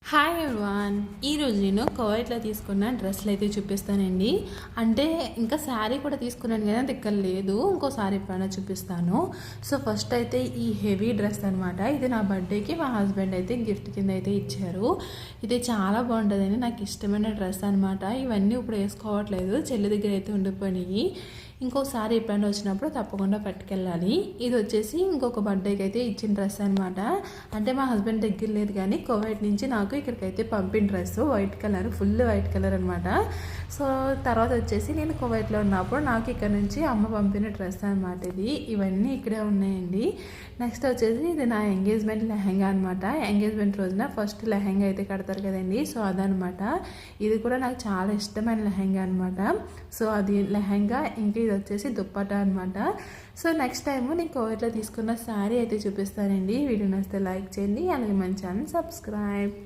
Hi everyone, ఈరోజు నేను కువైట్లో తీసుకున్న డ్రెస్సులు అయితే చూపిస్తానండి. అంటే ఇంకా శారీ కూడా తీసుకున్నాను కదా, దగ్గర లేదు. ఇంకో శారీ ఎప్పుడైనా చూపిస్తాను. సో ఫస్ట్ అయితే ఈ హెవీ డ్రెస్ అనమాట. ఇది నా బర్త్డేకి మా హస్బెండ్ అయితే గిఫ్ట్ కింద అయితే ఇచ్చారు. ఇది చాలా బాగుంటుందండి, నాకు ఇష్టమైన డ్రెస్ అనమాట. ఇవన్నీ ఇప్పుడు వేసుకోవట్లేదు, చెల్లి దగ్గర అయితే ఉండిపోయినాయి. ఇంకోసారి ఎప్పుడైనా వచ్చినప్పుడు తప్పకుండా పట్టుకెళ్ళాలి. ఇది వచ్చేసి ఇంకొక బర్త్డేకి అయితే ఇచ్చిన డ్రెస్ అనమాట. అంటే మా హస్బెండ్ దగ్గర లేదు కానీ కువైట్ నుంచి నాకు ఇక్కడికైతే పంపిన dress white colour, full white colour అనమాట. సో తర్వాత వచ్చేసి నేను కువైట్లో ఉన్నప్పుడు నాకు ఇక్కడ నుంచి అమ్మ పంపిన డ్రెస్ అనమాట ఇది. ఇవన్నీ ఇక్కడే ఉన్నాయండి. నెక్స్ట్ వచ్చేసి ఇది నా ఎంగేజ్మెంట్ లెహంగా అనమాట. ఎంగేజ్మెంట్ రోజున ఫస్ట్ లెహంగా అయితే కడతారు కదండి, సో అదనమాట. ఇది కూడా నాకు చాలా ఇష్టమైన లెహంగా అనమాట. సో అది లెహంగా, ఇంకా ఇది వచ్చేసి దుప్పటా అనమాట. సో నెక్స్ట్ టైము నేను కువైట్లో తీసుకున్న శారీ అయితే చూపిస్తానండి. వీడియో నచ్చితే లైక్ చేయండి, అలాగే మన ఛానల్ సబ్స్క్రైబ్.